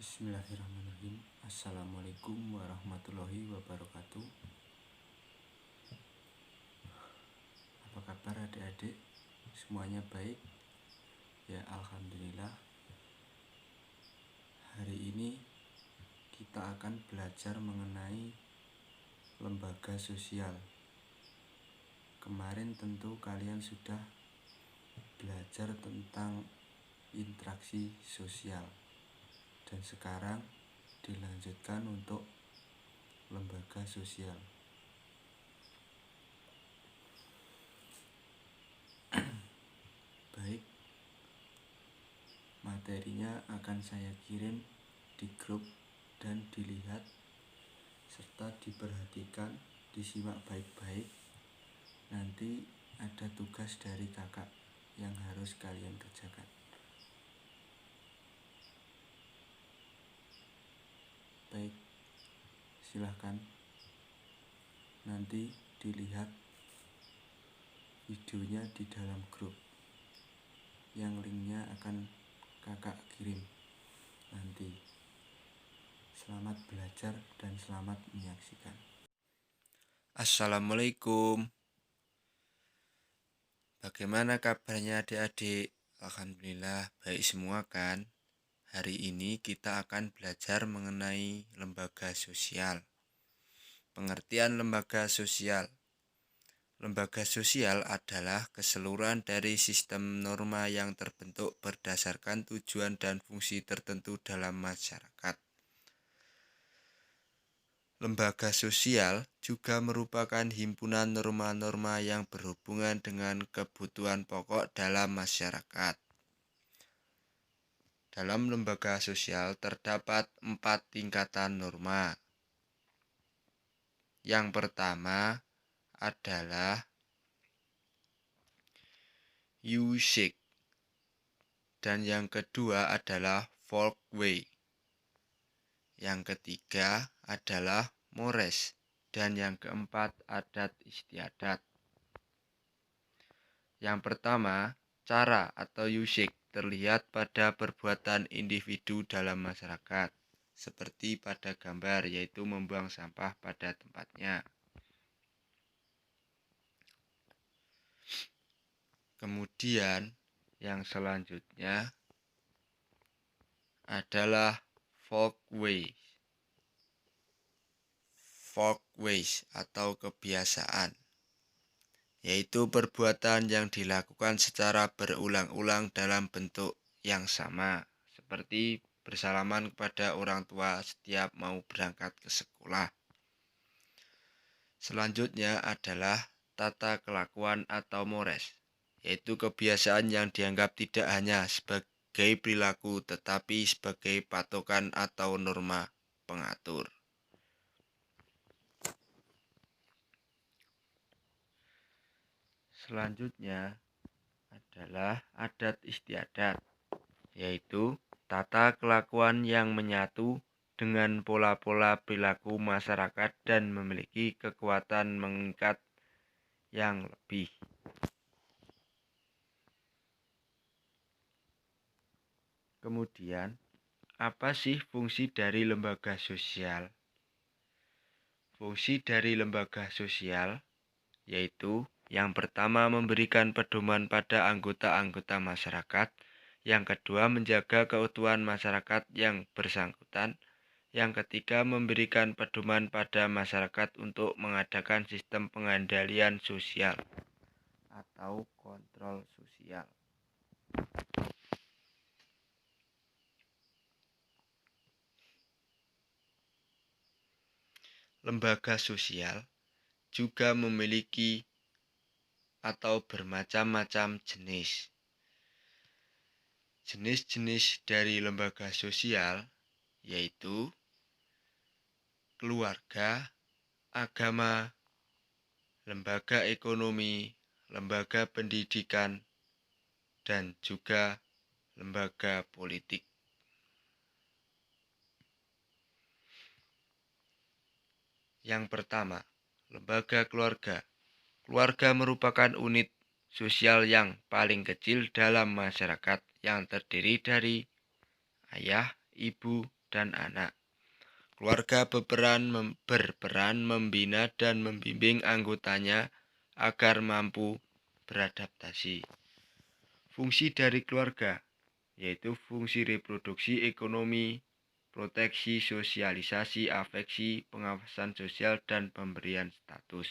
Bismillahirrahmanirrahim. Assalamualaikum warahmatullahi wabarakatuh. Apa kabar adik-adik? Semuanya baik? Ya, alhamdulillah. Hari ini kita akan belajar mengenai lembaga sosial. Kemarin tentu kalian sudah belajar tentang interaksi sosial, dan sekarang dilanjutkan untuk lembaga sosial. Baik, materinya akan saya kirim di grup dan dilihat serta diperhatikan, disimak baik-baik. Nanti ada tugas dari kakak yang harus kalian kerjakan. Baik, silahkan nanti dilihat videonya di dalam grup yang linknya akan kakak kirim nanti. Selamat belajar dan selamat menyaksikan. Assalamualaikum. Bagaimana kabarnya adik-adik? Alhamdulillah baik semua kan? Hari ini kita akan belajar mengenai lembaga sosial. Pengertian lembaga sosial. Lembaga sosial adalah keseluruhan dari sistem norma yang terbentuk berdasarkan tujuan dan fungsi tertentu dalam masyarakat. Lembaga sosial juga merupakan himpunan norma-norma yang berhubungan dengan kebutuhan pokok dalam masyarakat. Dalam lembaga sosial terdapat 4 tingkatan norma. Yang pertama adalah Usik, dan yang kedua adalah Folkway. Yang ketiga adalah Mores, dan yang keempat adat istiadat. Yang pertama, cara atau Usik terlihat pada perbuatan individu dalam masyarakat, seperti pada gambar, yaitu membuang sampah pada tempatnya. Kemudian yang selanjutnya adalah folkways atau kebiasaan, yaitu perbuatan yang dilakukan secara berulang-ulang dalam bentuk yang sama, seperti bersalaman kepada orang tua setiap mau berangkat ke sekolah. Selanjutnya adalah tata kelakuan atau mores, yaitu kebiasaan yang dianggap tidak hanya sebagai perilaku tetapi sebagai patokan atau norma pengatur. Selanjutnya adalah adat istiadat, yaitu tata kelakuan yang menyatu dengan pola-pola perilaku masyarakat dan memiliki kekuatan mengikat yang lebih. Kemudian, apa sih fungsi dari lembaga sosial? Fungsi dari lembaga sosial yaitu yang pertama memberikan pedoman pada anggota-anggota masyarakat, yang kedua menjaga keutuhan masyarakat yang bersangkutan, yang ketiga memberikan pedoman pada masyarakat untuk mengadakan sistem pengendalian sosial atau kontrol sosial. Lembaga sosial juga memiliki atau bermacam-macam jenis. Jenis-jenis dari lembaga sosial yaitu keluarga, agama, lembaga ekonomi, lembaga pendidikan, dan juga lembaga politik. Yang pertama, lembaga keluarga. Keluarga merupakan unit sosial yang paling kecil dalam masyarakat yang terdiri dari ayah, ibu, dan anak. Keluarga berperan membina dan membimbing anggotanya agar mampu beradaptasi. Fungsi dari keluarga yaitu fungsi reproduksi ekonomi, proteksi, sosialisasi, afeksi, pengawasan sosial, dan pemberian status.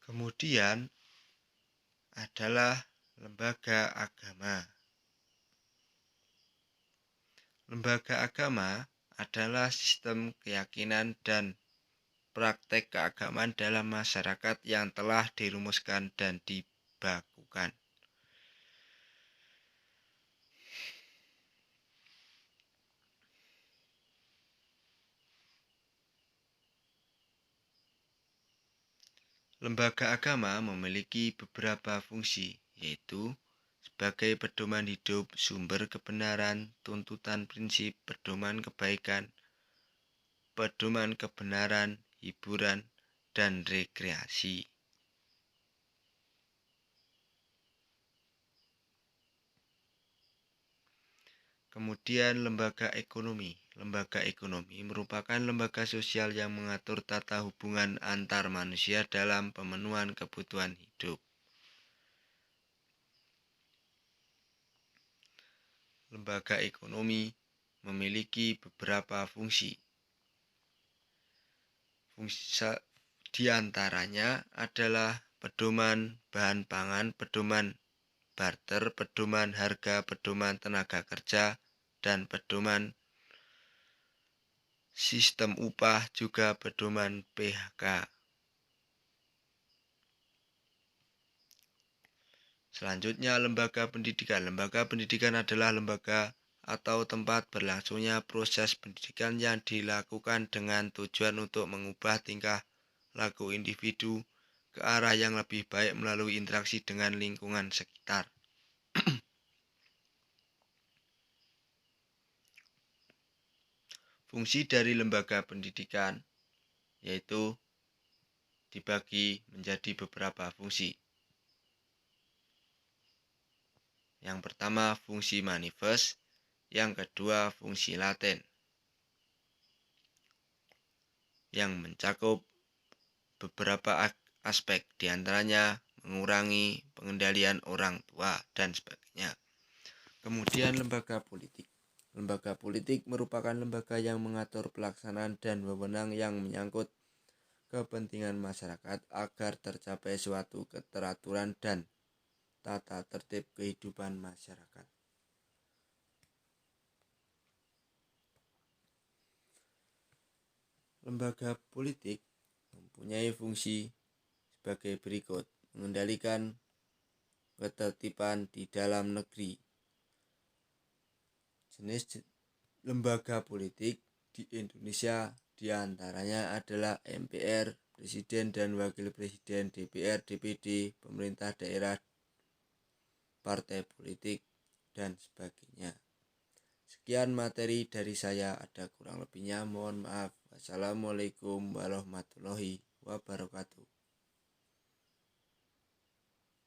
Kemudian adalah lembaga agama. Lembaga agama adalah sistem keyakinan dan praktek keagamaan dalam masyarakat yang telah dirumuskan dan dibakukan. Lembaga agama memiliki beberapa fungsi, yaitu sebagai pedoman hidup, sumber kebenaran, tuntutan prinsip, pedoman kebaikan, pedoman kebenaran, hiburan, dan rekreasi. Kemudian lembaga ekonomi. Lembaga ekonomi merupakan lembaga sosial yang mengatur tata hubungan antar manusia dalam pemenuhan kebutuhan hidup. Lembaga ekonomi memiliki beberapa fungsi. Di antaranya adalah pedoman bahan pangan, pedoman barter, pedoman harga, pedoman tenaga kerja, dan pedoman sistem upah, juga pedoman PHK. Selanjutnya, lembaga pendidikan. Lembaga pendidikan adalah lembaga atau tempat berlangsungnya proses pendidikan yang dilakukan dengan tujuan untuk mengubah tingkah laku individu ke arah yang lebih baik melalui interaksi dengan lingkungan sekitar. Fungsi dari lembaga pendidikan yaitu dibagi menjadi beberapa fungsi. Yang pertama, fungsi manifest. Yang kedua, fungsi laten, yang mencakup beberapa aspek, diantaranya mengurangi pengendalian orang tua dan sebagainya. Kemudian lembaga politik. Lembaga politik merupakan lembaga yang mengatur pelaksanaan dan wewenang yang menyangkut kepentingan masyarakat agar tercapai suatu keteraturan dan tata tertib kehidupan masyarakat. Lembaga politik mempunyai fungsi sebagai berikut: mengendalikan ketertiban di dalam negeri. Jenis lembaga politik di Indonesia diantaranya adalah MPR, Presiden dan Wakil Presiden, DPR, DPD, pemerintah daerah, partai politik, dan sebagainya. Sekian materi dari saya, ada kurang lebihnya mohon maaf. Wassalamualaikum warahmatullahi wabarakatuh.